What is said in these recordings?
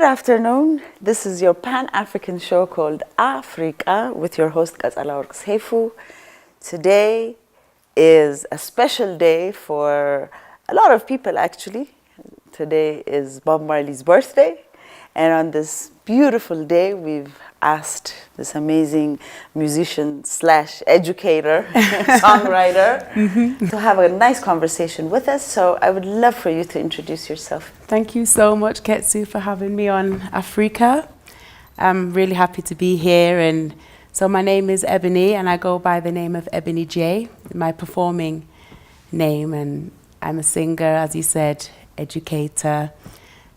afternoon. This is your Pan-African show called AfreeQa with your host Qetselawork. Today is a special day for a lot of people actually. Today is Bob Marley's birthday, and on this beautiful day we've asked this amazing musician slash educator, songwriter, to have a nice conversation with us. So I would love for you to introduce yourself. Thank you so much, Ketsu, for having me on AfreeQa. I'm really happy to be here. And so my name is Ebony, and I go by the name of Ebony J, my performing name. And I'm a singer, as you said, educator,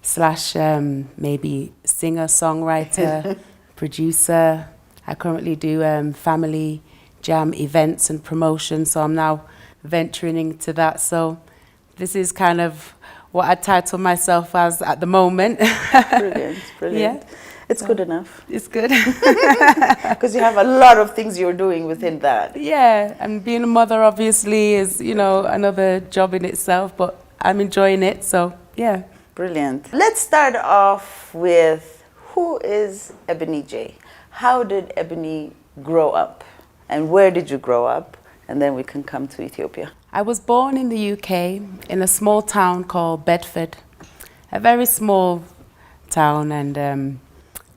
slash maybe singer, songwriter, producer. I currently do family jam events and promotion, so I'm now venturing into that. So this is kind of what I title myself as at the moment. Brilliant, brilliant. Yeah. It's good enough. It's good. Because you have a lot of things you're doing within that. Yeah, and being a mother obviously is, you know, another job in itself, but I'm enjoying it, so yeah. Brilliant. Let's start off with, who is Ebony J? How did Ebony grow up? And where did you grow up? And then we can come to Ethiopia. I was born in the UK in a small town called Bedford, a very small town. And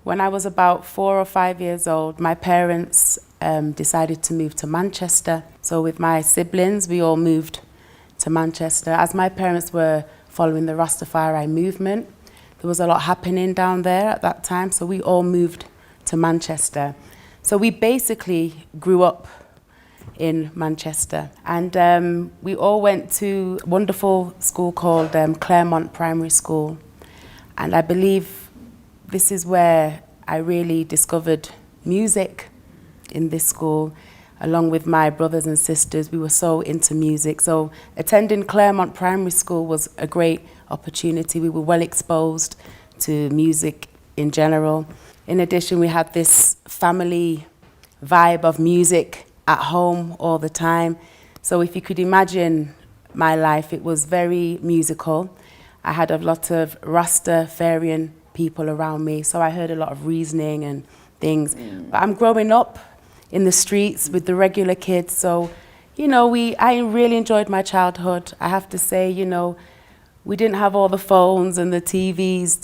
when I was about 4 or 5 years old, my parents decided to move to Manchester. So with my siblings, we all moved to Manchester. As my parents were following the Rastafari movement, there was a lot happening down there at that time, so we all moved to Manchester. So we basically grew up in Manchester, and we all went to a wonderful school called Claremont Primary School, and I believe this is where I really discovered music in this school. Along with my brothers and sisters, we were so into music. So attending Claremont Primary School was a great opportunity. We were well exposed to music in general. In addition, we had this family vibe of music at home all the time. So if you could imagine my life, it was very musical. I had a lot of Rastafarian people around me, so I heard a lot of reasoning and things. But I'm growing up in the streets with the regular kids, so you know, I really enjoyed my childhood. I have to say, you know, we didn't have all the phones and the TVs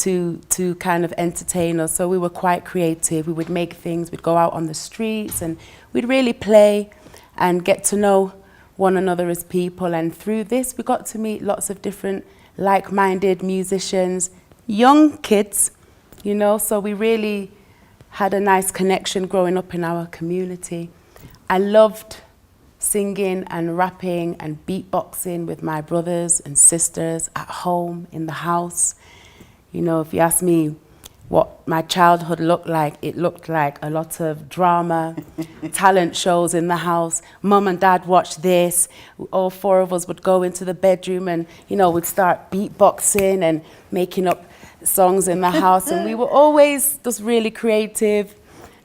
to kind of entertain us, so we were quite creative. We would make things, we'd go out on the streets, and we'd really play and get to know one another as people. And through this, we got to meet lots of different like-minded musicians, young kids, you know, so we really had a nice connection growing up in our community. I loved singing and rapping and beatboxing with my brothers and sisters at home, in the house. You know, if you ask me what my childhood looked like, it looked like a lot of drama, talent shows in the house. Mum and Dad watched this. All 4 of us would go into the bedroom and, you know, we'd start beatboxing and making up songs in the house, and we were always just really creative.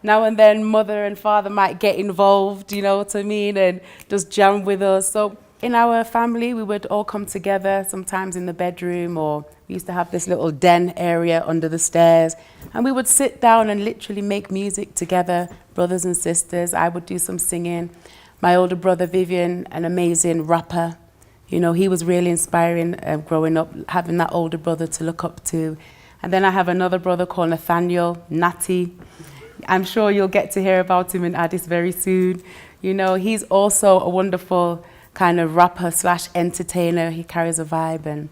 Now and then Mother and Father might get involved, you know what I mean, and just jam with us. So in our family, we would all come together, sometimes in the bedroom, or we used to have this little den area under the stairs, and we would sit down and literally make music together, brothers and sisters. I would do some singing. My older brother Vivian, an amazing rapper. You know, he was really inspiring growing up, having that older brother to look up to. And then I have another brother called Nathaniel, Natty. I'm sure you'll get to hear about him in Addis very soon. You know, he's also a wonderful kind of rapper slash entertainer. He carries a vibe. And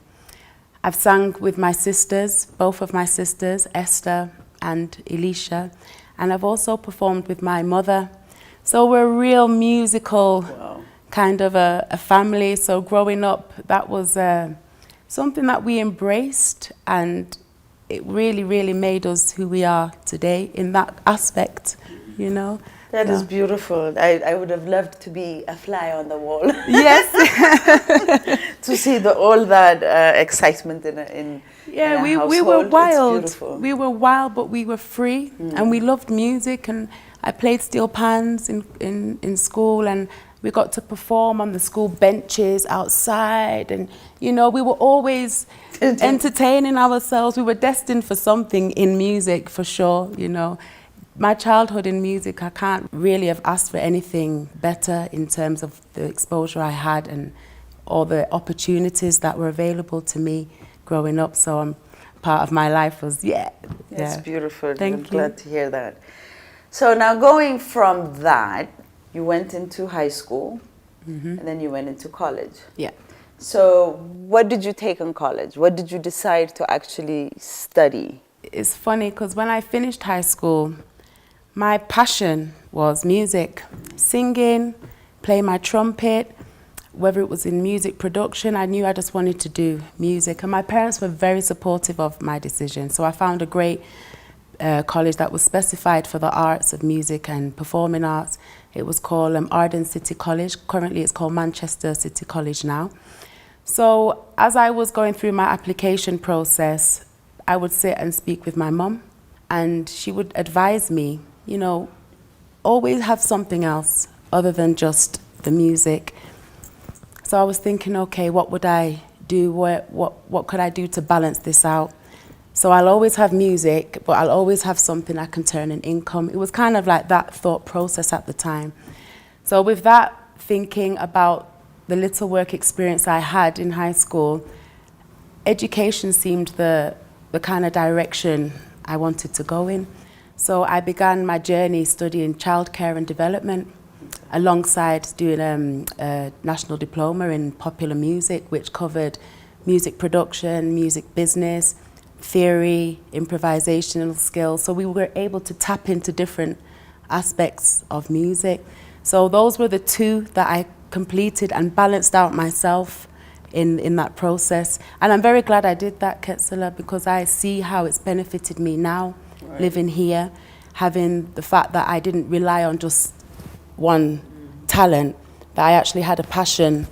I've sung with my sisters, both of my sisters, Esther and Elisha. And I've also performed with my mother. So we're a real musical kind of a family. So growing up, that was something that we embraced, and it really, really made us who we are today in that aspect, you know. That is beautiful. I would have loved to be a fly on the wall. Yes. To see all that excitement in yeah, we were wild. We were wild, but we were free, and we loved music. And I played steel pans in school, and We got to perform on the school benches outside, and you know, we were always entertaining ourselves. We were destined for something in music, for sure, you know. My childhood in music, I can't really have asked for anything better in terms of the exposure I had and all the opportunities that were available to me growing up. So part of my life was, That's beautiful. Thank I'm you. glad to hear that. So now going from that, you went into high school, and then you went into college. Yeah. So what did you take in college? What did you decide to actually study? It's funny because when I finished high school, my passion was music, singing, playing my trumpet, whether it was in music production. I knew I just wanted to do music, and my parents were very supportive of my decision. So I found a great college that was specified for the arts of music and performing arts. It was called Arden City College. Currently it's called Manchester City College now. So as I was going through my application process, I would sit and speak with my mum, and she would advise me, you know, always have something else other than just the music. So I was thinking, okay, what would I do? What could I do to balance this out? So I'll always have music, but I'll always have something I can turn in income. It was kind of like that thought process at the time. So with that thinking about the little work experience I had in high school, education seemed the kind of direction I wanted to go in. So I began my journey studying childcare and development alongside doing a national diploma in popular music, which covered music production, music business, theory, improvisational skills. So we were able to tap into different aspects of music. So those were the two that I completed and balanced out myself in that process. And I'm very glad I did that, Qetsela, because I see how it's benefited me now, living here, having the fact that I didn't rely on just one talent, that I actually had a passion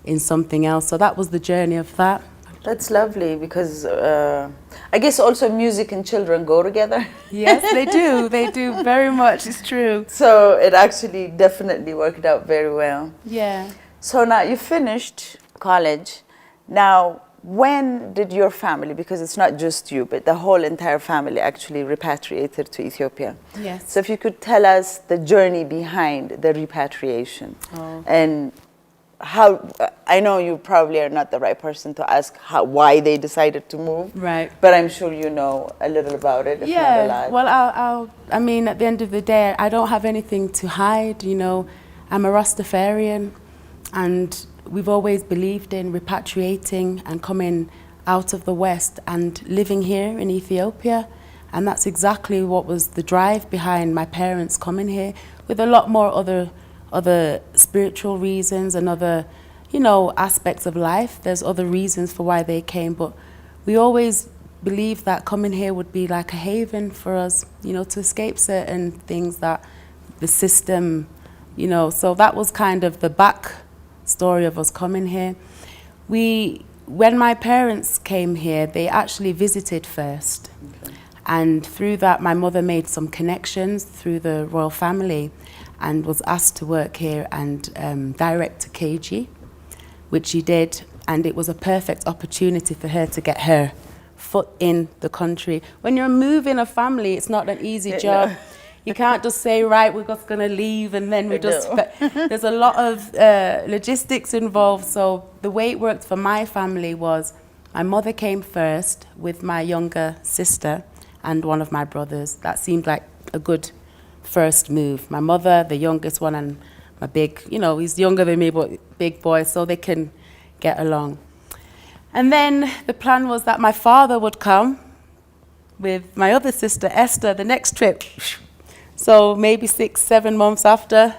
in something else. So that was the journey of that. That's lovely, because I guess also music and children go together. Yes, they do very much, it's true. So it actually definitely worked out very well. Yeah. So now you finished college. Now, when did your family, because it's not just you, but the whole entire family actually repatriated to Ethiopia? Yes. So if you could tell us the journey behind the repatriation, and how, I know you probably are not the right person to ask why they decided to move. Right. But I'm sure you know a little about it, if not a lot. Well, I mean, at the end of the day, I don't have anything to hide, you know. I'm a Rastafarian, and we've always believed in repatriating and coming out of the West and living here in Ethiopia. And that's exactly what was the drive behind my parents coming here, with a lot more other spiritual reasons and other, you know, aspects of life. There's other reasons for why they came, but we always believed that coming here would be like a haven for us, you know, to escape certain things that the system, you know. So that was kind of the back story of us coming here. When my parents came here, they actually visited first. Okay. And through that, my mother made some connections through the royal family and was asked to work here and direct to KG, which she did. And it was a perfect opportunity for her to get her foot in the country. When you're moving a family, it's not an easy job. You can't just say, right, we're just going to leave and then we just... There's a lot of logistics involved. So the way it worked for my family was my mother came first with my younger sister and one of my brothers. That seemed like a good first move. My mother, the youngest one, and my big, you know, he's younger than me, but big boy, so they can get along. And then the plan was that my father would come with my other sister, Esther, the next trip. So maybe 6-7 months after,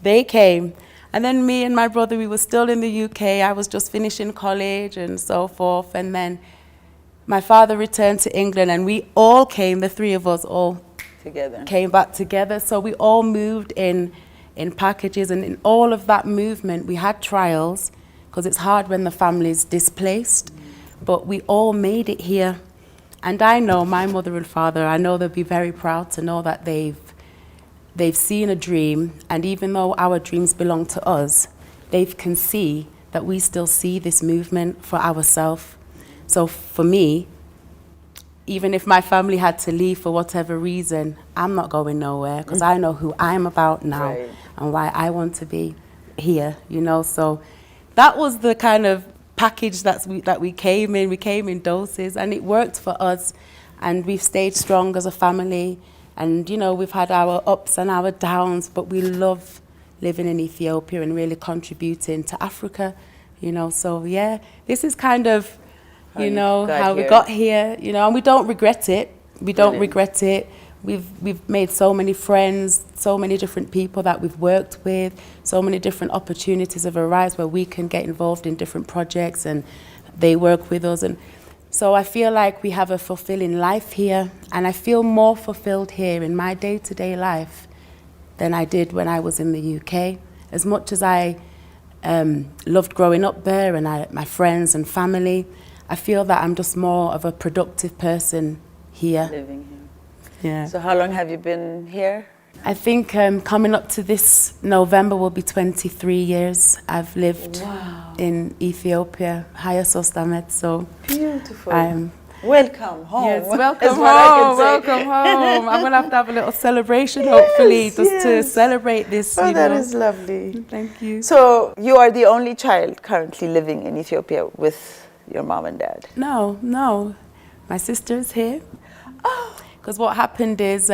they came. And then me and my brother, we were still in the UK. I was just finishing college and so forth. And then my father returned to England, and we all came, the three of us all together, came back together. So we all moved in packages, and in all of that movement, we had trials, because it's hard when the family's displaced, but we all made it here. And I know my mother and father, I know they'll be very proud to know that they've they've seen a dream, and even though our dreams belong to us, they can see that we still see this movement for ourselves. So for me, even if my family had to leave for whatever reason, I'm not going nowhere, because I know who I'm about now, Right. and why I want to be here, you know. So that was the kind of package that we came in. We came in doses, and it worked for us, and we've stayed strong as a family. And you know, we've had our ups and our downs, but we love living in Ethiopia and really contributing to Africa, you know. So yeah, this is kind of, you know, how we got here, you know, and we don't regret it. We don't regret it. We've made so many friends, so many different people that we've worked with, so many different opportunities have arisen where we can get involved in different projects and they work with us. And so I feel like we have a fulfilling life here, and I feel more fulfilled here in my day-to-day life than I did when I was in the UK. As much as I loved growing up there and my friends and family, I feel that I'm just more of a productive person here. Living here. Yeah. So how long have you been here? I think coming up to this November will be 23 years I've lived in Ethiopia, Haile Selassie. So beautiful. Welcome home. Yes, welcome home. Welcome home. I'm going to have a little celebration, hopefully, to celebrate this. Oh, that is lovely. Thank you. So you are the only child currently living in Ethiopia with your mom and dad? No. My sister's here. Oh. Because what happened is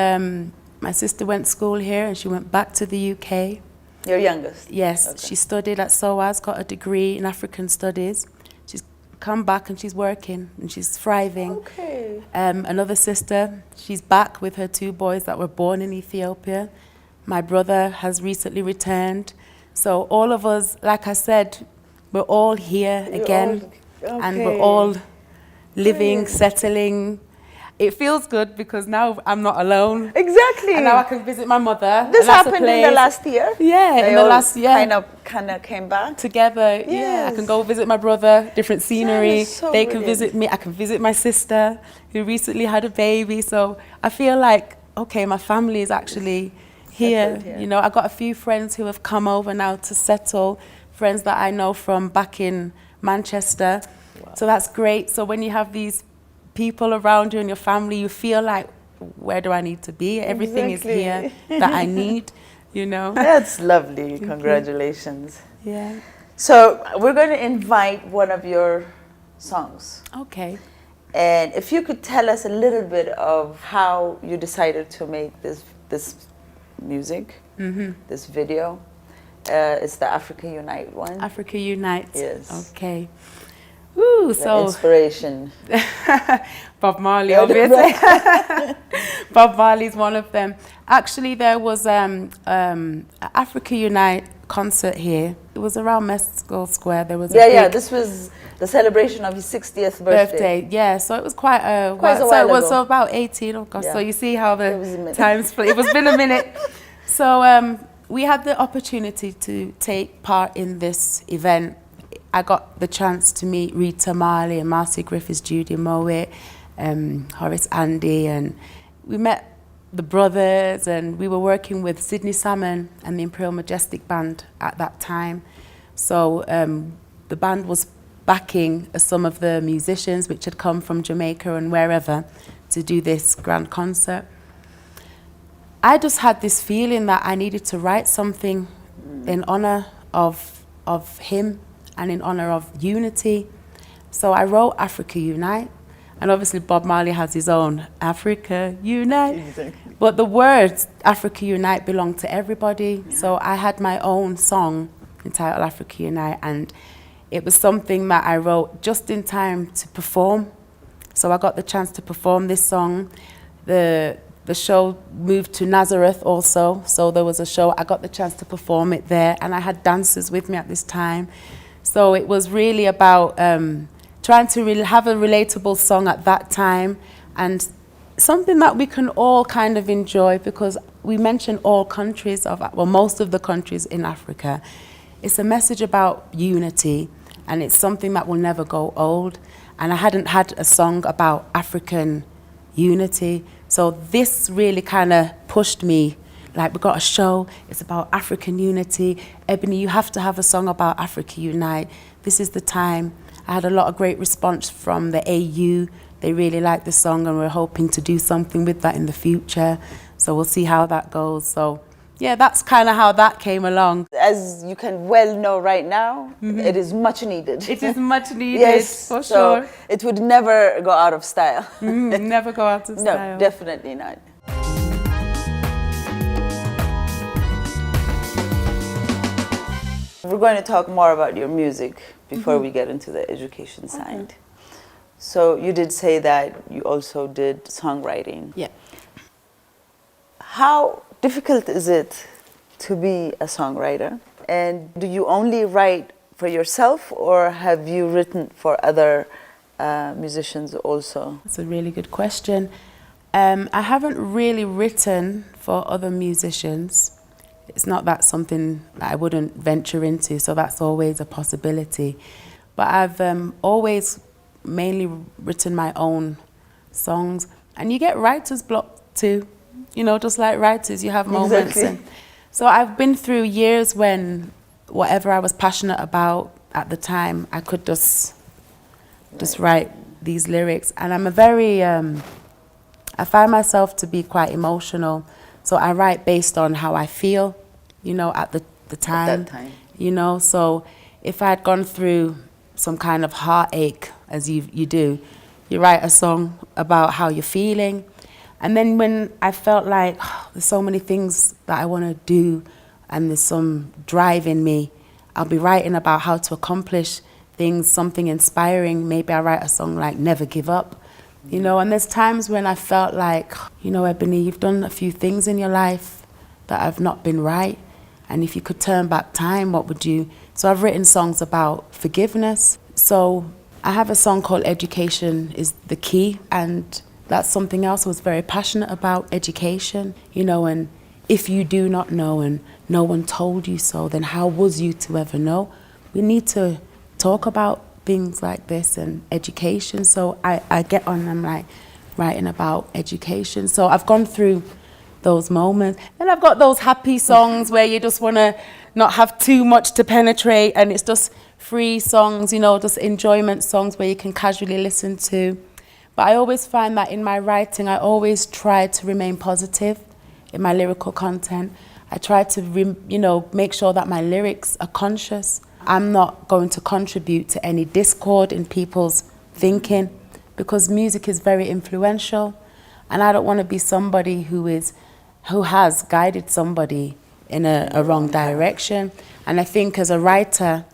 my sister went to school here and she went back to the UK. Your youngest? Yes. Okay. She studied at SOAS, got a degree in African Studies. She's come back and she's working and she's thriving. Okay. Another sister, she's back with her 2 boys that were born in Ethiopia. My brother has recently returned. So all of us, like I said, we're all here again. And we're all living, settling. It feels good because now I'm not alone. Exactly. And now I can visit my mother. This happened in the last year? Yeah, in the last year. Kind of came back? Together, yes. Yeah. I can go visit my brother, different scenery. So they can visit me. I can visit my sister who recently had a baby. So I feel like, okay, my family is actually here. You know, I got a few friends who have come over now to settle, friends that I know from back in Manchester. Wow. So that's great. So when you have these people around you and your family, you feel like, where do I need to be? Everything is here that I need, you know. That's lovely. Congratulations. Yeah. So we're going to invite one of your songs. Okay. And if you could tell us a little bit of how you decided to make this music, this video. It's the Africa Unite one. Africa Unite. Yes. Okay. Ooh, so inspiration. Bob Marley, obviously. Bob Marley's one of them. Actually, there was an Africa Unite concert here. It was around Mescal Square. There was this was the celebration of his 60th birthday. Yeah, so it was quite a while ago. It was so about 18. Oh gosh, so you see how the time split. It was been a minute. So we had the opportunity to take part in this event. I got the chance to meet Rita Marley and Marcy Griffiths, Judy Mowat, Horace Andy, and we met the brothers, and we were working with Sydney Salmon and the Imperial Majestic Band at that time. So the band was backing some of the musicians which had come from Jamaica and wherever to do this grand concert. I just had this feeling that I needed to write something in honor of him and in honor of unity. So I wrote Africa Unite, and obviously Bob Marley has his own Africa Unite. Exactly. But the words Africa Unite belong to everybody. Yeah. So I had my own song entitled Africa Unite, and it was something that I wrote just in time to perform. So I got the chance to perform this song. The show moved to Nazareth also, so there was a show. I got the chance to perform it there, and I had dancers with me at this time. So it was really about trying to really have a relatable song at that time, and something that we can all kind of enjoy, because we mentioned all countries most of the countries in Africa. It's a message about unity, and it's something that will never go old. And I hadn't had a song about African unity, so this really kind of pushed me like we got a show, it's about African unity. Ebony, you have to have a song about Africa Unite. This is the time. I had a lot of great response from the AU. They really liked the song and we're hoping to do something with that in the future. So we'll see how that goes. So yeah, that's kind of how that came along. As you can well know right now, it is much needed. It is much needed, yes, for so sure. It would never go out of style. Never go out of style. No, definitely not. We're going to talk more about your music before we get into the education side. So you did say that you also did songwriting. Yeah. How difficult is it to be a songwriter? And do you only write for yourself or have you written for other musicians also? That's a really good question. I haven't really written for other musicians. It's not that something that I wouldn't venture into, so that's always a possibility. But I've always mainly written my own songs. And you get writer's block too. You know, just like writers, you have moments. Exactly. And so I've been through years when whatever I was passionate about at the time, I could just write these lyrics. And I'm a very, I find myself to be quite emotional. So I write based on how I feel, you know, at the time. At that time. You know, so if I'd gone through some kind of heartache, as you do, you write a song about how you're feeling. And then when I felt like there's so many things that I want to do and there's some drive in me, I'll be writing about how to accomplish things, something inspiring. Maybe I write a song like Never Give Up, you know. And there's times when I felt like, you know, Ebony, you've done a few things in your life that have not been right. And if you could turn back time, what would you? So I've written songs about forgiveness. So I have a song called Education is the Key, and that's something else I was very passionate about, education, you know, and if you do not know and no one told you so, then how was you to ever know? We need to talk about things like this and education. So I get on, I'm like writing about education. So I've gone through those moments. Then I've got those happy songs where you just want to not have too much to penetrate and it's just free songs, you know, just enjoyment songs where you can casually listen to. But I always find that in my writing, I always try to remain positive in my lyrical content. I try to, you know, make sure that my lyrics are conscious. I'm not going to contribute to any discord in people's thinking because music is very influential. And I don't want to be somebody who has guided somebody in a wrong direction. And I think as a writer,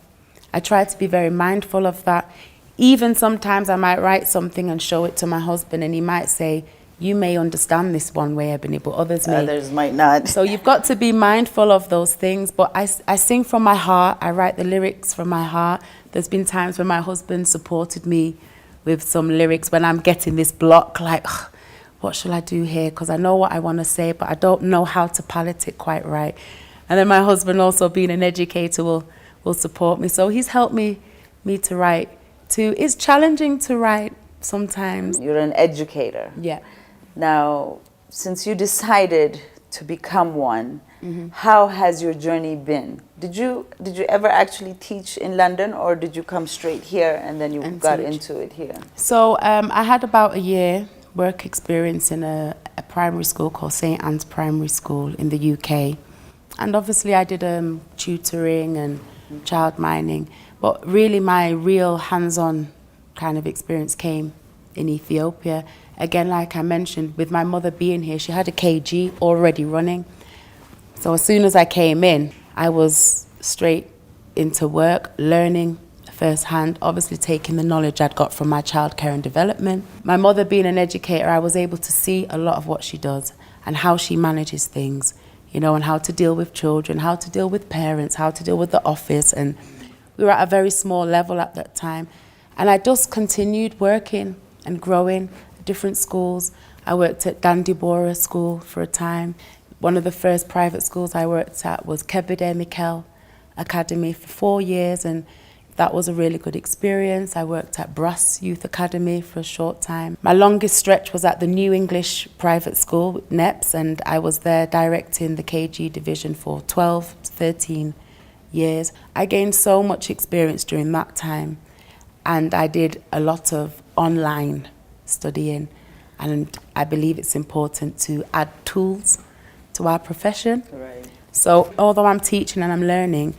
I try to be very mindful of that. Even sometimes I might write something and show it to my husband and he might say, you may understand this one way, Ebony, but others may. Others might not. So you've got to be mindful of those things. But I sing from my heart. I write the lyrics from my heart. There's been times when my husband supported me with some lyrics when I'm getting this block, like, what shall I do here? Because I know what I want to say, but I don't know how to palette it quite right. And then my husband, also being an educator, will support me. So he's helped me to write too. It's challenging to write sometimes. You're an educator. Yeah. Now, since you decided to become one, how has your journey been? Did you ever actually teach in London or did you come straight here and then you got into it here? So I had about a year work experience in a primary school called St. Anne's Primary School in the UK. And obviously I did tutoring and child minding, but really my real hands-on kind of experience came in Ethiopia. Again, like I mentioned, with my mother being here, she had a KG already running. So as soon as I came in, I was straight into work, learning firsthand, obviously taking the knowledge I'd got from my childcare and development. My mother being an educator, I was able to see a lot of what she does and how she manages things, you know, and how to deal with children, how to deal with parents, how to deal with the office. And we were at a very small level at that time. And I just continued working and growing at different schools. I worked at Dandibora School for a time. One of the first private schools I worked at was Kebede Mikel Academy for 4 years. And that was a really good experience. I worked at Brass Youth Academy for a short time. My longest stretch was at the New English Private School, NEPS, and I was there directing the KG division for 12 to 13 years. I gained so much experience during that time, and I did a lot of online studying, and I believe it's important to add tools to our profession. Right. So although I'm teaching and I'm learning,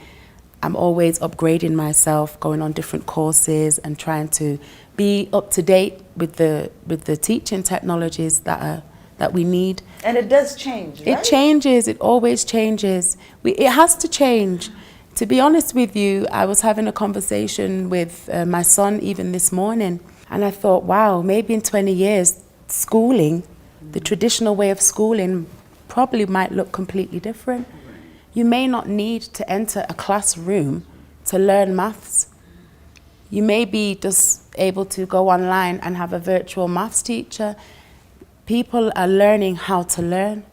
I'm always upgrading myself, going on different courses and trying to be up to date with the teaching technologies that we need. And it does change, right? It changes, it always changes. It has to change. To be honest with you, I was having a conversation with my son even this morning, and I thought, wow, maybe in 20 years, schooling, the traditional way of schooling probably might look completely different. You may not need to enter a classroom to learn maths. You may be just able to go online and have a virtual maths teacher. People are learning how to learn.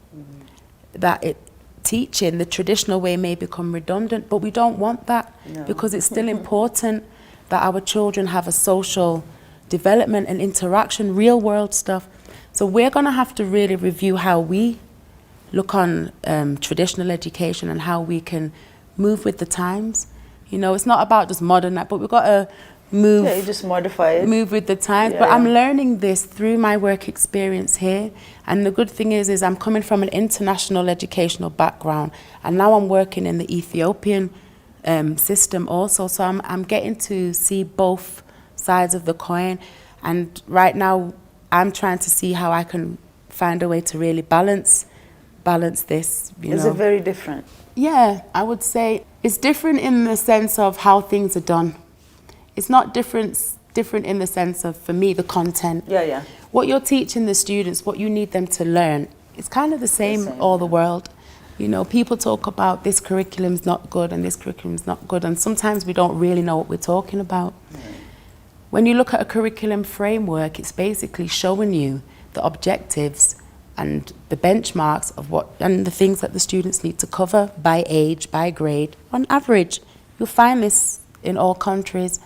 Teaching the traditional way may become redundant, but we don't want that. No. Because it's still important that our children have a social development and interaction, real world stuff. So we're going to have to really review how we look on traditional education and how we can move with the times. You know, it's not about just modern, but we've got to move. Yeah, you just modify it. Move with the times. Yeah, but I'm learning this through my work experience here. And the good thing is I'm coming from an international educational background, and now I'm working in the Ethiopian system also. So I'm getting to see both sides of the coin. And right now I'm trying to see how I can find a way to really balance this, Is it very different? Yeah, I would say it's different in the sense of how things are done. It's not different in the sense of, for me, the content. Yeah. What you're teaching the students, what you need them to learn, it's kind of the same all the world. You know, people talk about this curriculum's not good and this curriculum's not good, and sometimes we don't really know what we're talking about. When you look at a curriculum framework, it's basically showing you the objectives and the benchmarks of and the things that the students need to cover by age, by grade. On average, you'll find this in all countries.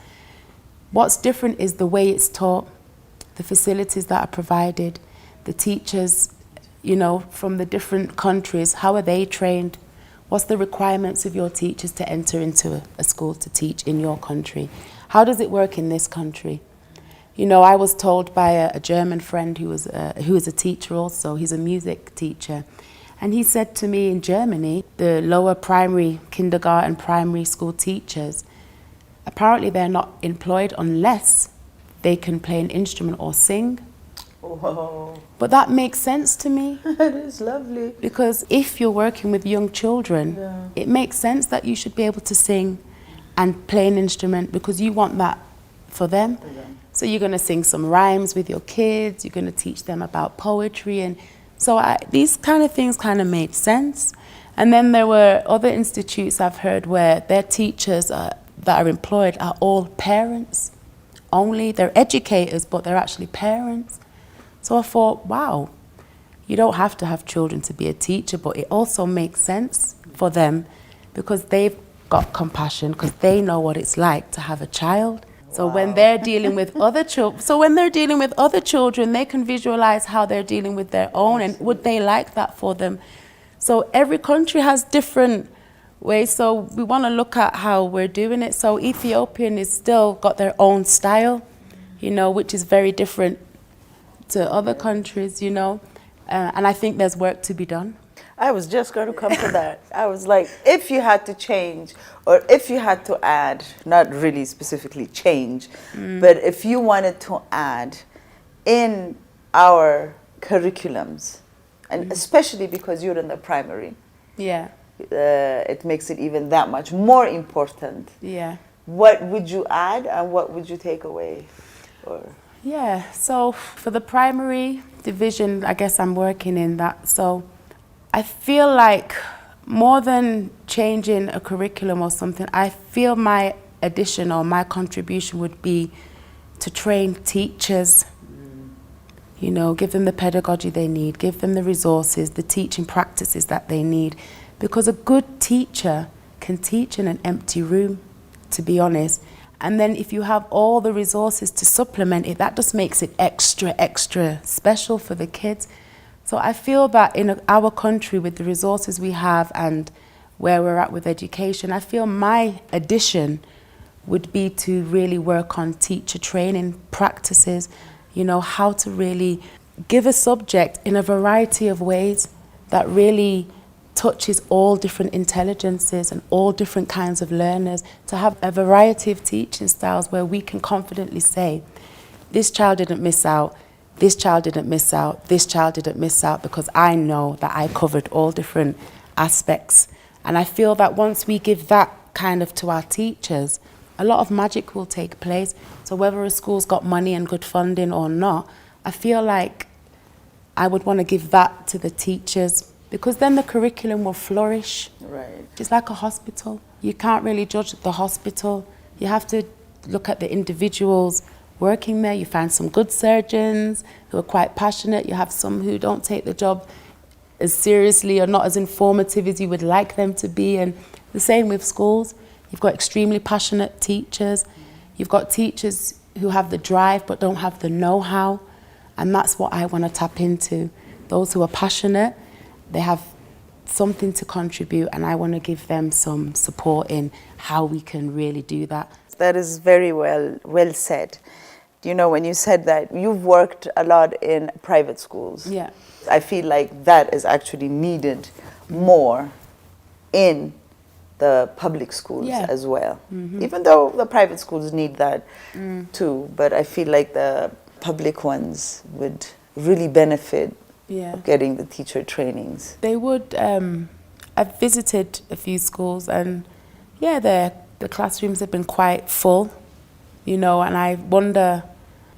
What's different is the way it's taught, the facilities that are provided, the teachers, you know, from the different countries, how are they trained? What's the requirements of your teachers to enter into a school to teach in your country? How does it work in this country? You know, I was told by a German friend who is a teacher also. He's a music teacher. And he said to me, in Germany, the lower primary, kindergarten, primary school teachers, apparently they're not employed unless they can play an instrument or sing. Whoa. But that makes sense to me. That is lovely. Because if you're working with young children, it makes sense that you should be able to sing and play an instrument, because you want that for them. So you're going to sing some rhymes with your kids, you're going to teach them about poetry, and so these kind of things kind of made sense. And then there were other institutes I've heard where their teachers that are employed are all parents only. They're educators, but they're actually parents. So I thought, wow, you don't have to have children to be a teacher, but it also makes sense for them because they've got compassion, because they know what it's like to have a child. So when they're dealing with other children, they can visualize how they're dealing with their own, and would they like that for them? So every country has different ways. So we want to look at how we're doing it. So Ethiopian is still got their own style, you know, which is very different to other countries, you know. And I think there's work to be done. I was just going to come to that. I was like, if you had to change, or if you had to add, not really specifically change, but if you wanted to add in our curriculums, and especially because you're in the primary, it makes it even that much more important. Yeah. What would you add and what would you take away? Yeah, so for the primary division, I guess I'm working in that. So I feel like more than changing a curriculum or something, I feel my addition or my contribution would be to train teachers, you know, give them the pedagogy they need, give them the resources, the teaching practices that they need. Because a good teacher can teach in an empty room, to be honest. And then if you have all the resources to supplement it, that just makes it extra special for the kids. So I feel that in our country, with the resources we have and where we're at with education, I feel my addition would be to really work on teacher training practices, you know, how to really give a subject in a variety of ways that really touches all different intelligences and all different kinds of learners, to have a variety of teaching styles where we can confidently say, this child didn't miss out, this child didn't miss out, this child didn't miss out, because I know that I covered all different aspects. And I feel that once we give that kind of to our teachers, a lot of magic will take place. So whether a school's got money and good funding or not, I feel like I would want to give that to the teachers, because then the curriculum will flourish. Right. It's like a hospital. You can't really judge the hospital. You have to look at the individuals working there. You find some good surgeons who are quite passionate. You have some who don't take the job as seriously or not as informative as you would like them to be. And the same with schools. You've got extremely passionate teachers. You've got teachers who have the drive but don't have the know-how. And that's what I want to tap into. Those who are passionate, they have something to contribute, and I want to give them some support in how we can really do that. That is very well said. You know, when you said that you've worked a lot in private schools, Yeah. I feel like that is actually needed more in the public schools as well. Even though the private schools need that too, but I feel like the public ones would really benefit of getting the teacher trainings. They would. I've visited a few schools, and the classrooms have been quite full, you know, and I wonder,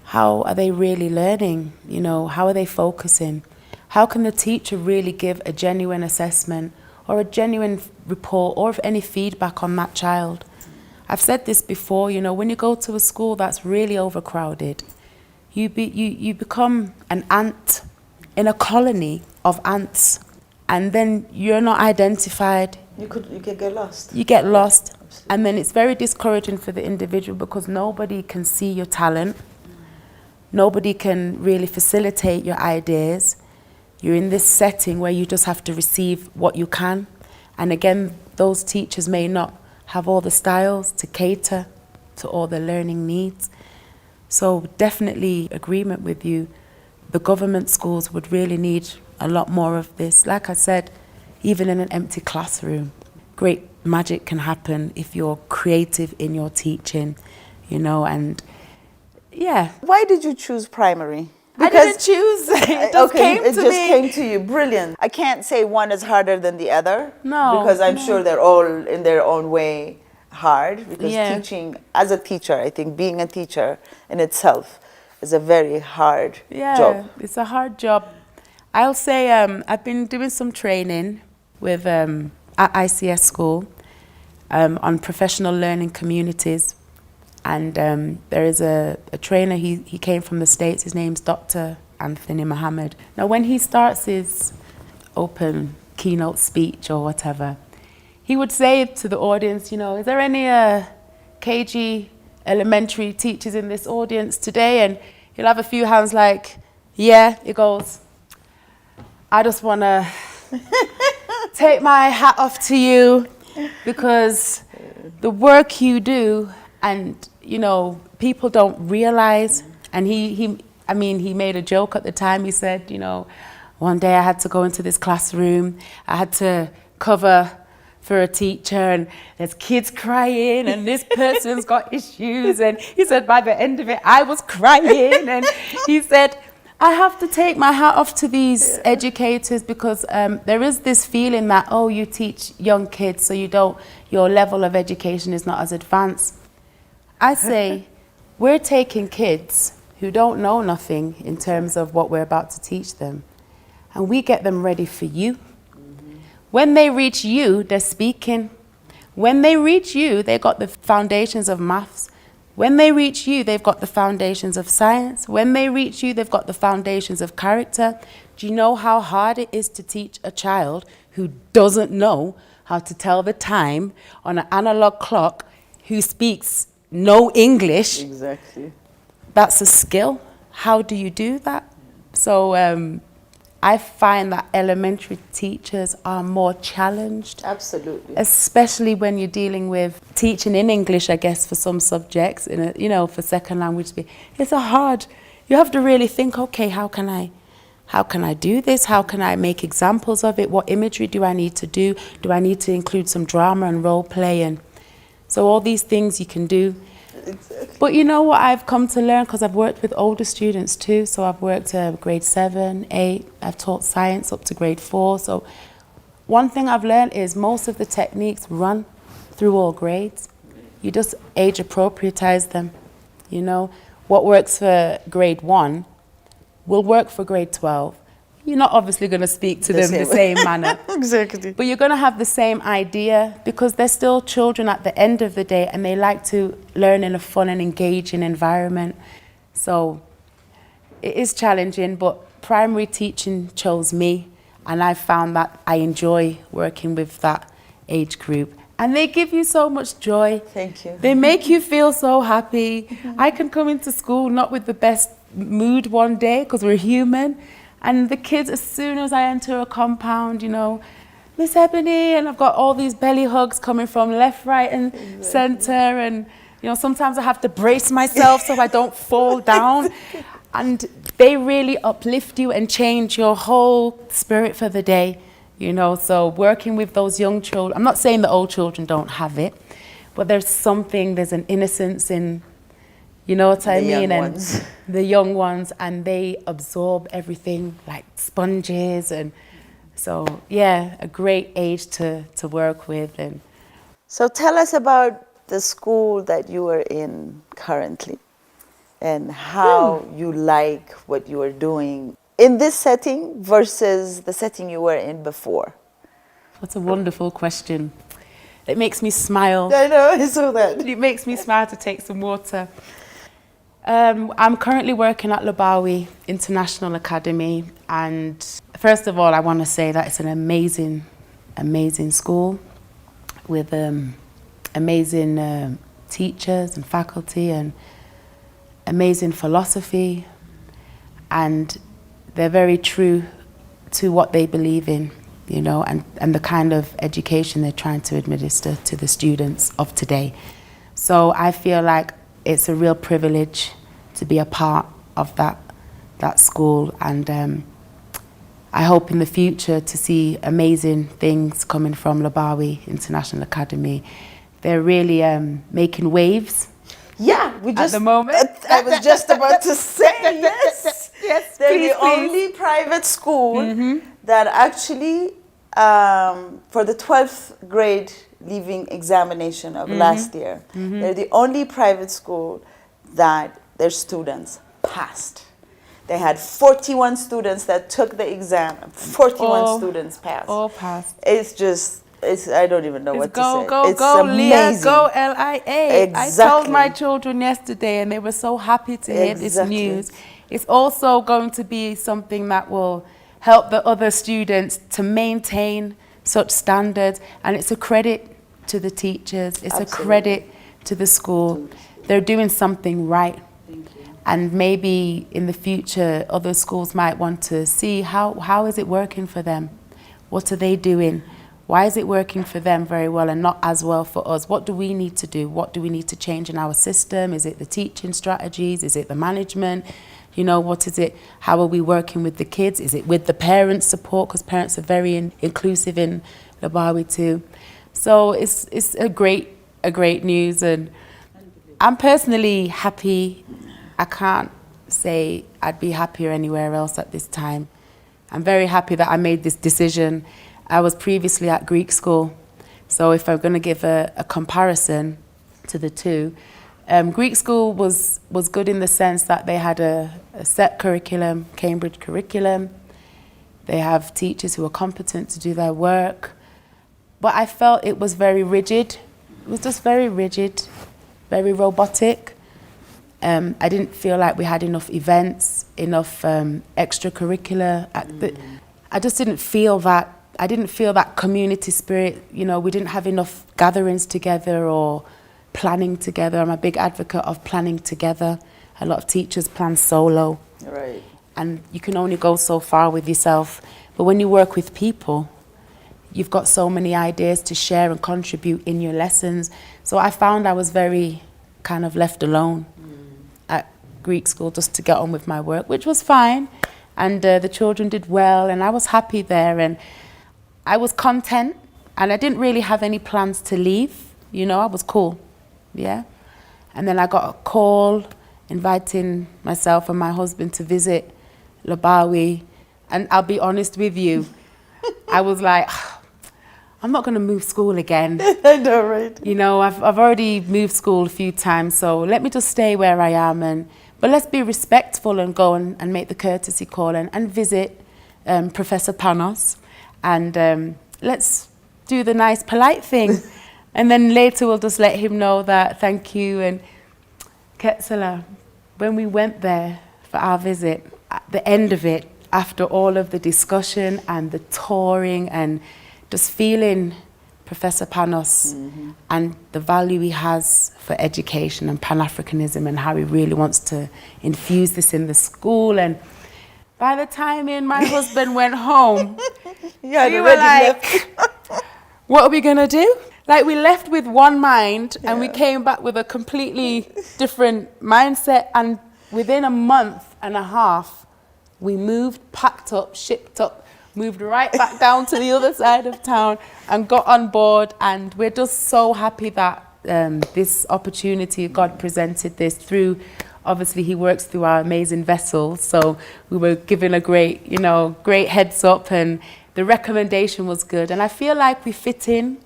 how are they really learning? You know, how are they focusing? How can the teacher really give a genuine assessment or a genuine report or any feedback on that child? I've said this before, you know, when you go to a school that's really overcrowded, you become an ant in a colony of ants, and then you're not identified. You could get lost. You get lost. And then it's very discouraging for the individual, because nobody can see your talent. Nobody can really facilitate your ideas. You're in this setting where you just have to receive what you can. And again, those teachers may not have all the styles to cater to all the learning needs. So definitely agreement with you. The government schools would really need a lot more of this. Like I said, even in an empty classroom, great magic can happen if you're creative in your teaching, you know, and yeah. Why did you choose primary? I didn't choose. It just came to me. Came to you. Brilliant. I can't say one is harder than the other. No. Because I'm sure they're all in their own way hard. Because teaching, as a teacher, I think being a teacher in itself is a very hard job. It's a hard job. I'll say I've been doing some training with at ICS school on professional learning communities. And there is a trainer, he came from the States, his name's Dr. Anthony Mohammed. Now when he starts his open keynote speech or whatever, he would say to the audience, you know, is there any KG elementary teachers in this audience today? And he'll have a few hands like, yeah. He goes, I just want to take my hat off to you, because the work you do, and, you know, people don't realize. And he made a joke at the time. He said, you know, one day I had to go into this classroom. I had to cover for a teacher, and there's kids crying, and this person's got issues. And he said, by the end of it, I was crying. And he said, I have to take my hat off to these educators, because there is this feeling that, oh, you teach young kids, so your level of education is not as advanced. I say, we're taking kids who don't know nothing in terms of what we're about to teach them, and we get them ready for you. When they reach you, they're speaking. When they reach you, they've got the foundations of maths. When they reach you, they've got the foundations of science. When they reach you, they've got the foundations of character. Do you know how hard it is to teach a child who doesn't know how to tell the time on an analog clock, who speaks know English. Exactly. That's a skill. How do you do that? So I find that elementary teachers are more challenged. Absolutely. Especially when you're dealing with teaching in English, I guess, for some subjects, for second language. It's hard. You have to really think, okay, how can I do this? How can I make examples of it? What imagery do I need to do? Do I need to include some drama and role play? And so all these things you can do. Exactly. But you know what I've come to learn, because I've worked with older students too. So I've worked grade 7, 8. I've taught science up to grade 4. So one thing I've learned is most of the techniques run through all grades. You just age appropriatize them. What works for grade 1 will work for grade 12. You're not obviously going to speak to them the same manner. Exactly. But you're going to have the same idea, because they're still children at the end of the day, and they like to learn in a fun and engaging environment. So it is challenging, but primary teaching chose me, and I found that I enjoy working with that age group. And they give you so much joy. Thank you. They make you feel so happy. I can come into school not with the best mood one day, because we're human. And the kids, as soon as I enter a compound, Miss Ebony, and I've got all these belly hugs coming from left, right, and center. And, sometimes I have to brace myself so I don't fall down. And they really uplift you and change your whole spirit for the day. So working with those young children, I'm not saying the old children don't have it, but there's an innocence in, what I mean? And the young ones, and they absorb everything like sponges. And so, yeah, a great age to work with. And so tell us about the school that you are in currently, and how you like what you are doing in this setting versus the setting you were in before. That's a wonderful question. It makes me smile. I know, I saw that. It makes me smile to take some water. I'm currently working at Lubawi International Academy, and first of all, I want to say that it's an amazing, amazing school with amazing teachers and faculty and amazing philosophy, and they're very true to what they believe in, and the kind of education they're trying to administer to the students of today. So I feel like it's a real privilege to be a part of that school, and I hope in the future to see amazing things coming from Lubawi International Academy. They're really making waves. Yeah, at the moment. I was just about to say, yes. Yes, They're please, the only private school that actually, for the 12th grade leaving examination of last year, they're the only private school that their students passed. They had 41 students that took the exam, 41 students passed. All passed. I don't even know what to say. Go, Leah, go, LIA. Exactly. I told my children yesterday, and they were so happy to hear this news. It's also going to be something that will help the other students to maintain such standards, and it's a credit to the teachers, it's a credit to the school. They're doing something right. And maybe in the future, other schools might want to see how is it working for them? What are they doing? Why is it working for them very well and not as well for us? What do we need to do? What do we need to change in our system? Is it the teaching strategies? Is it the management? What is it? How are we working with the kids? Is it with the parents' support? Because parents are very inclusive in Lubawi too. So it's a great news, and I'm personally happy. I can't say I'd be happier anywhere else at this time. I'm very happy that I made this decision. I was previously at Greek school, so if I'm going to give a comparison to the two, Greek school was good in the sense that they had a set curriculum, Cambridge curriculum. They have teachers who are competent to do their work, but I felt it was very rigid. It was just very rigid, very robotic. I didn't feel like we had enough events, enough extracurricular. I just didn't feel that. I didn't feel that community spirit. We didn't have enough gatherings together or planning together. I'm a big advocate of planning together. A lot of teachers plan solo. Right. And you can only go so far with yourself. But when you work with people, you've got so many ideas to share and contribute in your lessons. So I found I was very kind of left alone at Greek school just to get on with my work, which was fine. And the children did well, and I was happy there, and I was content, and I didn't really have any plans to leave. You know, I was cool, yeah. And then I got a call inviting myself and my husband to visit Labawi, and I'll be honest with you, I was like, I'm not going to move school again. I know, right? You know, I've already moved school a few times, so let me just stay where I am. But let's be respectful and go and make the courtesy call and visit Professor Panos. And let's do the nice, polite thing. And then later we'll just let him know that thank you. And Qetsela, when we went there for our visit, at the end of it, after all of the discussion and the touring and just feeling Professor Panos and the value he has for education and Pan-Africanism and how he really wants to infuse this in the school. And by the time me and my husband went home, we were like, what are we going to do? Like, we left with one mind and we came back with a completely different mindset. And within a month and a half, we moved, packed up, shipped up, moved right back down to the other side of town and got on board. And we're just so happy that this opportunity, God presented this through, obviously he works through our amazing vessels. So we were given a great, you know, great heads up, and the recommendation was good. And I feel like we fit in.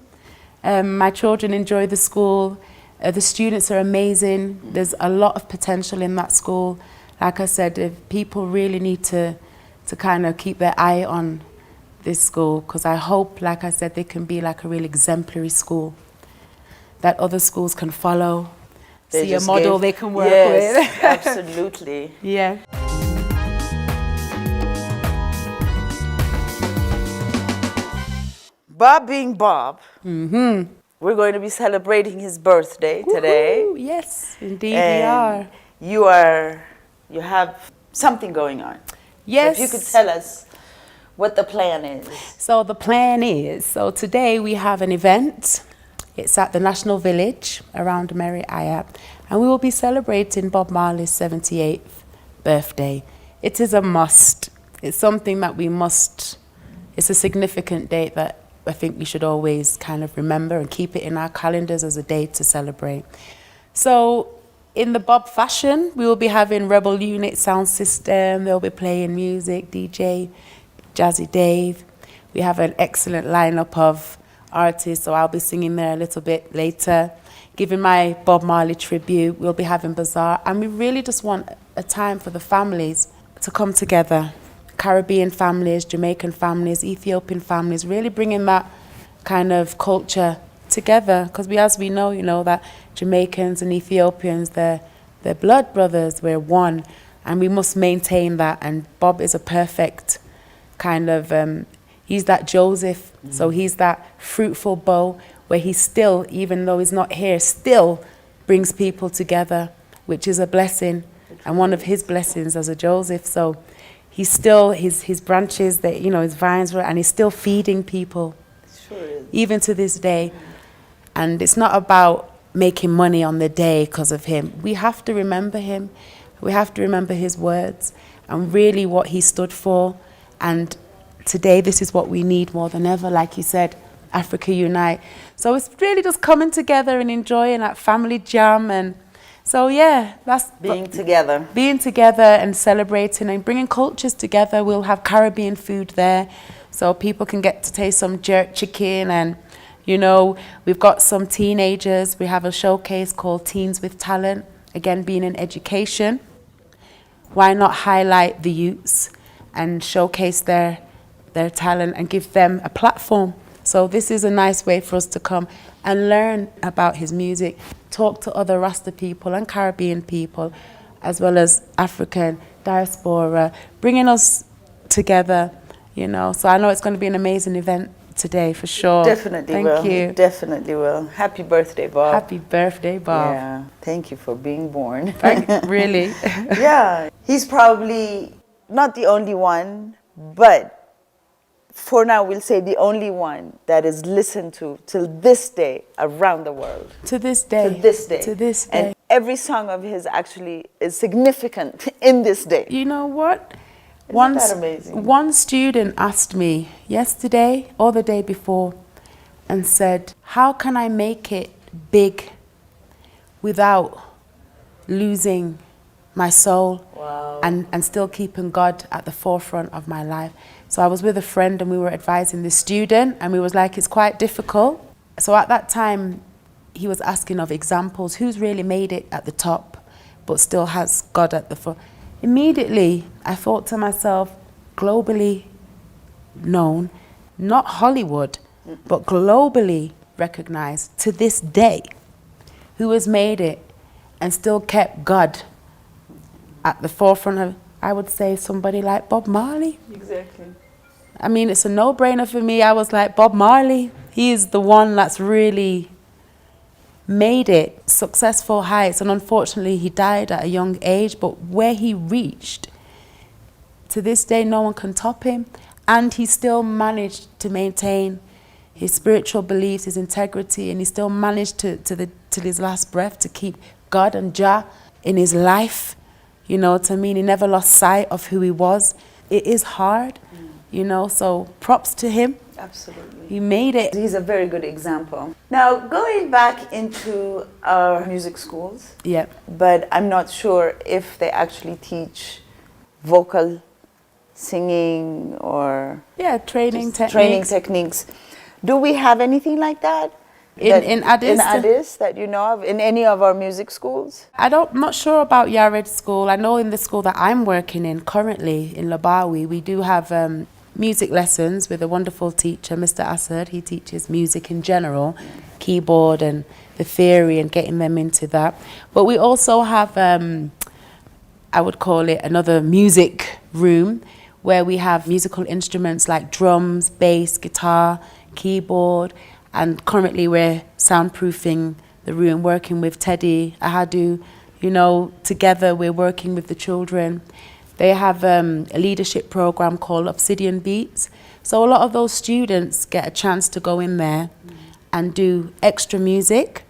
My children enjoy the school. The students are amazing. There's a lot of potential in that school. Like I said, if people really need to kind of keep their eye on this school, because I hope, like I said, they can be like a real exemplary school that other schools can follow, see a model they can work with. Absolutely. Yeah. Bob being Bob, we're going to be celebrating his birthday today. Woo-hoo. Yes, indeed we are. You have something going on. Yes. So if you could tell us what the plan is. So the plan is, so today we have an event. It's at the National Village around Mary Ayat, and we will be celebrating Bob Marley's 78th birthday. It is a must. It's something that we must, it's a significant date that I think we should always kind of remember and keep it in our calendars as a day to celebrate. So in the Bob fashion, we will be having Rebel Unit sound system. They'll be playing music, DJ, Jazzy Dave. We have an excellent lineup of artists, so I'll be singing there a little bit later, giving my Bob Marley tribute. We'll be having bazaar, and we really just want a time for the families to come together. Caribbean families, Jamaican families, Ethiopian families, really bringing that kind of culture together, because as we know, you know, that Jamaicans and Ethiopians, they're blood brothers, we're one, and we must maintain that. And Bob is a perfect kind of, he's that Joseph, so he's that fruitful bow where he still, even though he's not here, still brings people together, which is a blessing, and one of his blessings as a Joseph. So he's still, his branches, that, you know, his vines, and he's still feeding people, Sure is. even to this day. And it's not about making money on the day because of him. We have to remember him. We have to remember his words and really what he stood for. And today, this is what we need more than ever. Like you said, Africa Unite. So it's really just coming together and enjoying that family jam. And so, yeah, that's Being together. Being together and celebrating and bringing cultures together. We'll have Caribbean food there, so people can get to taste some jerk chicken. And, you know, we've got some teenagers. We have a showcase called Teens with Talent, again, being in education. Why not highlight the youths and showcase their talent and give them a platform? So this is a nice way for us to come and learn about his music, talk to other Rasta people and Caribbean people, as well as African diaspora, bringing us together, you know. So I know it's going to be an amazing event today for sure. Definitely will. Thank you. Definitely will. Happy birthday, Bob. Happy birthday, Bob. Yeah. Thank you for being born. Really? Yeah. He's probably not the only one, but for now we'll say the only one that is listened to till this day around the world. To this day. To this day. To this day. And every song of his actually is significant in this day. You know what? Isn't that amazing? One student asked me yesterday or the day before and said, how can I make it big without losing my soul? Wow. and still keeping God at the forefront of my life? So I was with a friend and we were advising this student and we was like, it's quite difficult. So at that time, he was asking of examples, who's really made it at the top, but still has God at the front. Immediately, I thought to myself, globally known, not Hollywood, but globally recognized to this day, who has made it and still kept God at the forefront of, I would say, somebody like Bob Marley. Exactly. I mean, it's a no-brainer for me. I was like, Bob Marley, he is the one that's really made it successful heights. And unfortunately, he died at a young age. But where he reached, to this day, no one can top him. And he still managed to maintain his spiritual beliefs, his integrity, and he still managed till his last breath to keep God and Jah in his life. You know what I mean? He never lost sight of who he was. It is hard, you know, so props to him. Absolutely. He made it. He's a very good example. Now, going back into our music schools, Yep. but I'm not sure if they actually teach vocal singing or Yeah, training just techniques. training techniques. Do we have anything like that? In Addis? In Addis that you know of, in any of our music schools? I'm not sure about Yared School. I know in the school that I'm working in currently, in Labawi, we do have music lessons with a wonderful teacher, Mr. Assad. He teaches music in general, keyboard and the theory and getting them into that. But we also have, I would call it another music room where we have musical instruments like drums, bass, guitar, keyboard. And currently we're soundproofing the room, working with Teddy, Ahadu, you know, together we're working with the children. They have a leadership program called Obsidian Beats. So a lot of those students get a chance to go in there and do extra music.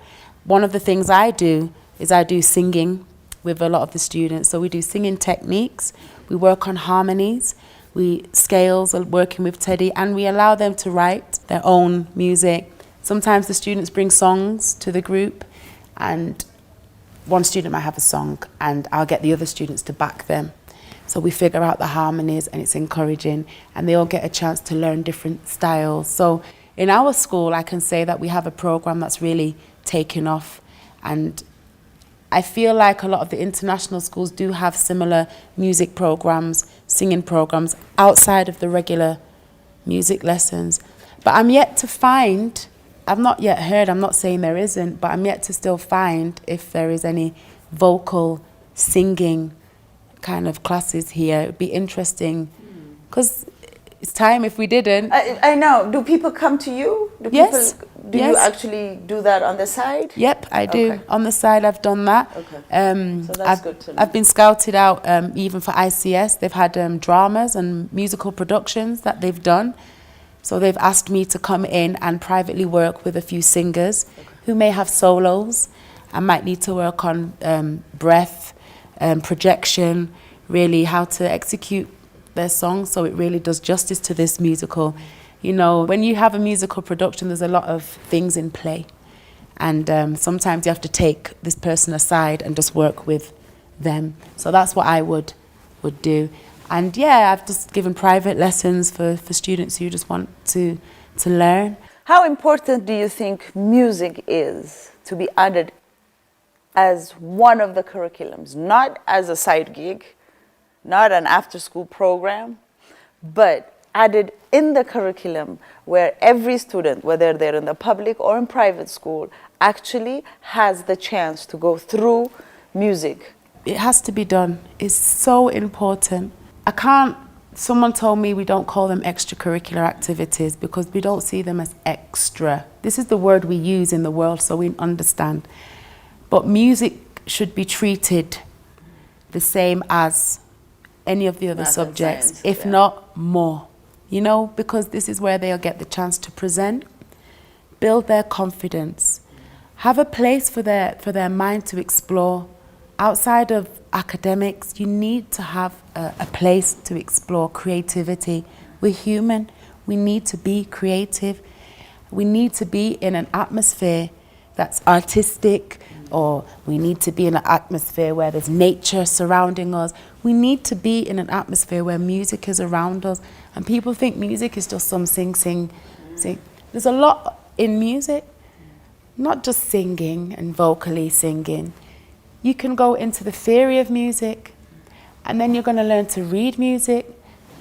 One of the things I do is I do singing with a lot of the students. So we do singing techniques, we work on harmonies, we scales, working with Teddy, and we allow them to write their own music. Sometimes the students bring songs to the group, and one student might have a song, and I'll get the other students to back them. So we figure out the harmonies, and it's encouraging, and they all get a chance to learn different styles. So in our school, I can say that we have a program that's really taken off, and I feel like a lot of the international schools do have similar music programs, singing programs outside of the regular music lessons. But I'm yet to find, I've not yet heard, I'm not saying there isn't, but I'm yet to still find if there is any vocal singing kind of classes here. It'd be interesting, because it's time if we didn't. I know. Do people come to you? Yes. Do you actually do that on the side? Yep, I do. Okay. On the side, I've done that. Okay. So that's good to know. I've been scouted out even for ICS. They've had dramas and musical productions that they've done. So they've asked me to come in and privately work with a few singers who may have solos and might need to work on breath, projection, really how to execute their songs so it really does justice to this musical. You know, when you have a musical production, there's a lot of things in play. And sometimes you have to take this person aside and just work with them. So that's what I would do. And yeah, I've just given private lessons for students who just want to learn. How important do you think music is to be added as one of the curriculums, not as a side gig, not an after-school program, but added in the curriculum where every student, whether they're in the public or in private school, actually has the chance to go through music? It has to be done. It's so important. I can't Someone told me we don't call them extracurricular activities because we don't see them as extra. This is the word we use in the world so we understand. But music should be treated the same as any of the other subjects, science, if not more. You know, because this is where they'll get the chance to present, build their confidence, have a place for their mind to explore. Outside of academics, you need to have a place to explore creativity. We're human. We need to be creative. We need to be in an atmosphere that's artistic, or we need to be in an atmosphere where there's nature surrounding us. We need to be in an atmosphere where music is around us. And people think music is just some sing. There's a lot in music, not just singing and vocally singing. You can go into the theory of music, and then you're going to learn to read music,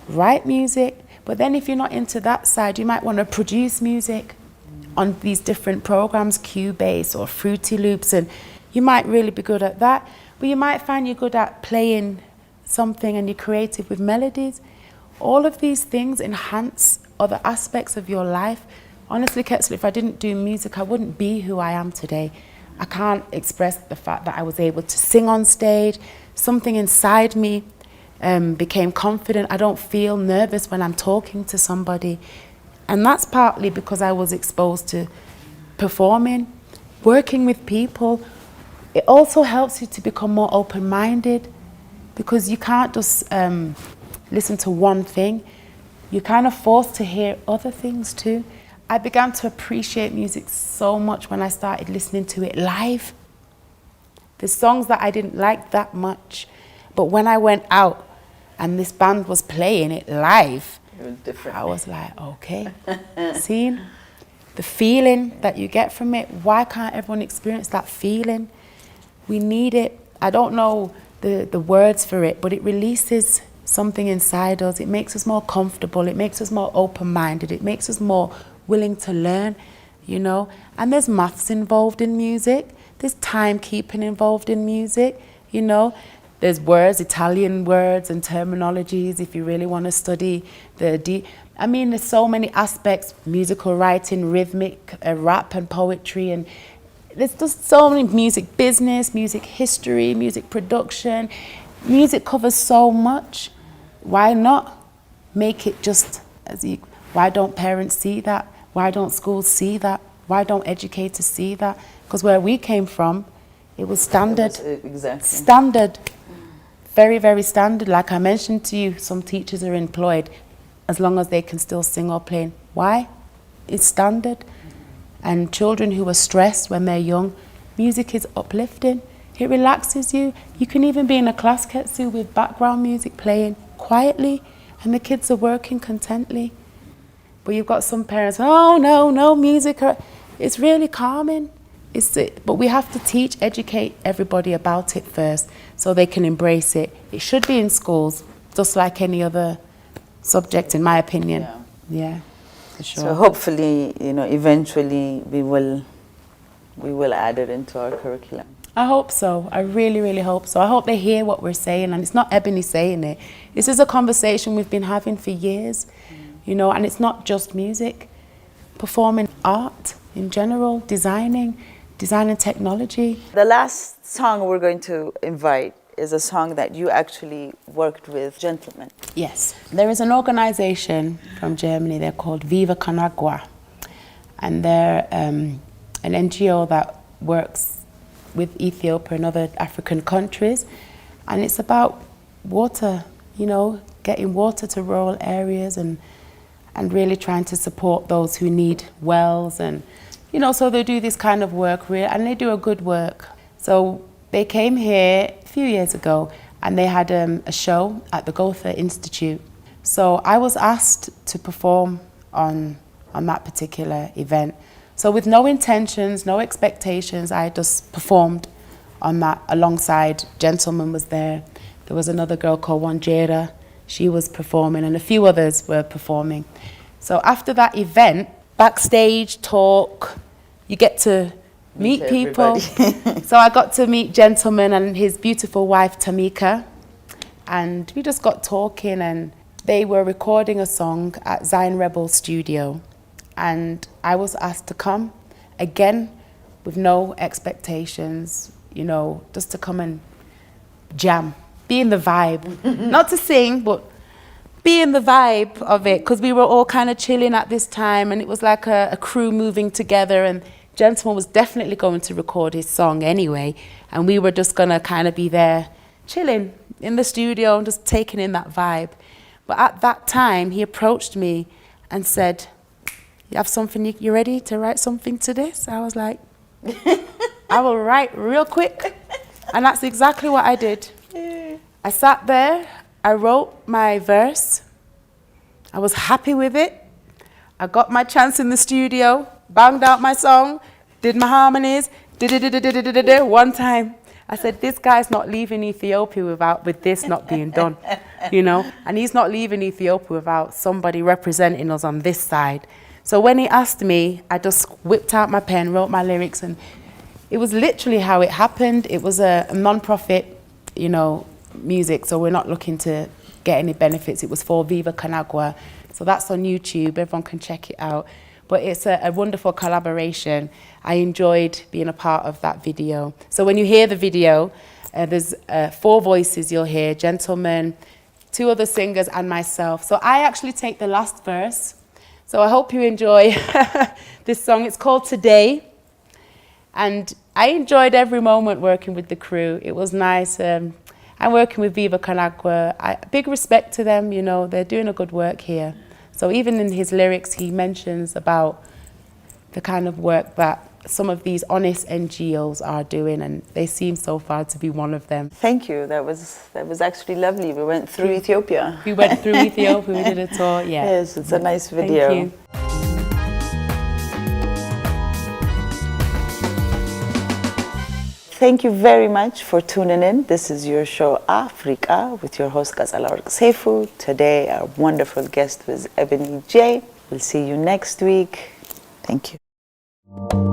write music. But then if you're not into that side, you might want to produce music on these different programs, Cubase or Fruity Loops, and you might really be good at that. But you might find you're good at playing something and you're creative with melodies. All of these things enhance other aspects of your life. Honestly, Qetselawork, if I didn't do music, I wouldn't be who I am today. I can't express the fact that I was able to sing on stage. Something inside me became confident. I don't feel nervous when I'm talking to somebody. And that's partly because I was exposed to performing, working with people. It also helps you to become more open-minded, because you can't just listen to one thing. You're kind of forced to hear other things too. I began to appreciate music so much when I started listening to it live. There's songs that I didn't like that much, but when I went out and this band was playing it live, it was different. I was like, okay, seeing the feeling that you get from it. Why can't everyone experience that feeling? We need it. I don't know the words for it, but it releases something inside us. It makes us more comfortable. It makes us more open-minded. It makes us more willing to learn, you know. And there's maths involved in music. There's timekeeping involved in music, you know. There's words, Italian words and terminologies if you really want to study I mean, there's so many aspects: musical writing, rhythmic, rap and poetry, and there's just so many, music business, music history, music production. Music covers so much. Why not make it just as equal? Why don't parents see that? Why don't schools see that? Why don't educators see that? Because where we came from, it was standard. Exactly. Standard. Very, very standard. Like I mentioned to you, some teachers are employed as long as they can still sing or play. Why? It's standard. And children who are stressed when they're young, music is uplifting. It relaxes you. You can even be in a class, Qetselawork, with background music playing quietly, and the kids are working contently. But you've got some parents, oh no music. It's really calming. But we have to teach, educate everybody about it first so they can embrace it. It should be in schools, just like any other subject, in my opinion. Yeah, for sure. So hopefully, you know, eventually we will add it into our curriculum. I hope so. I really, really hope so. I hope they hear what we're saying, and it's not Ebony saying it. This is a conversation we've been having for years, you know, and it's not just music. Performing art in general, designing technology. The last song we're going to invite is a song that you actually worked with gentlemen. Yes. There is an organization from Germany, they're called Viva Con Agua, and they're an NGO that works with Ethiopia and other African countries, and it's about water, you know, getting water to rural areas and really trying to support those who need wells, and you know, so they do this kind of work and they do a good work. So they came here a few years ago and they had a show at the Gotha Institute. So I was asked to perform on that particular event. So with no intentions, no expectations, I just performed on that alongside. Gentleman was there. There was another girl called Wanjera. She was performing, and a few others were performing. So after that event, backstage talk, you get to meet people. So I got to meet Gentleman and his beautiful wife, Tamika. And we just got talking, and they were recording a song at Zion Rebel Studio, and I was asked to come again with no expectations, you know, just to come and jam, be in the vibe. Not to sing, but be in the vibe of it, because we were all kind of chilling at this time, and it was like a crew moving together, and Gentleman was definitely going to record his song anyway, and we were just going to kind of be there chilling in the studio and just taking in that vibe. But at that time, he approached me and said, you have something, you ready to write something to this? I was like, I will write real quick. And that's exactly what I did. I sat there, I wrote my verse. I was happy with it. I got my chance in the studio, banged out my song, did my harmonies, one time. I said, this guy's not leaving Ethiopia with this not being done, you know? And he's not leaving Ethiopia without somebody representing us on this side. So when he asked me, I just whipped out my pen, wrote my lyrics, and it was literally how it happened. It was a non-profit, you know, music, so we're not looking to get any benefits. It was for Viva Con Agua. So that's on YouTube, everyone can check it out. But it's a wonderful collaboration. I enjoyed being a part of that video. So when you hear the video, there's 4 voices you'll hear, Gentleman, 2 other singers, and myself. So I actually take the last verse. So I hope you enjoy this song. It's called Today. And I enjoyed every moment working with the crew. It was nice. I'm working with Viva Con Agua. Big respect to them, you know, they're doing a good work here. So even in his lyrics, he mentions about the kind of work that some of these honest NGOs are doing, and they seem so far to be one of them. Thank you. That was actually lovely. We went through Ethiopia. We went through Ethiopia, we did a tour, yeah. Yes, it's a nice video. Thank you. Thank you very much for tuning in. This is your show Africa with your host Qetselawork Seifu. Today our wonderful guest was Ebony J. We'll see you next week. Thank you.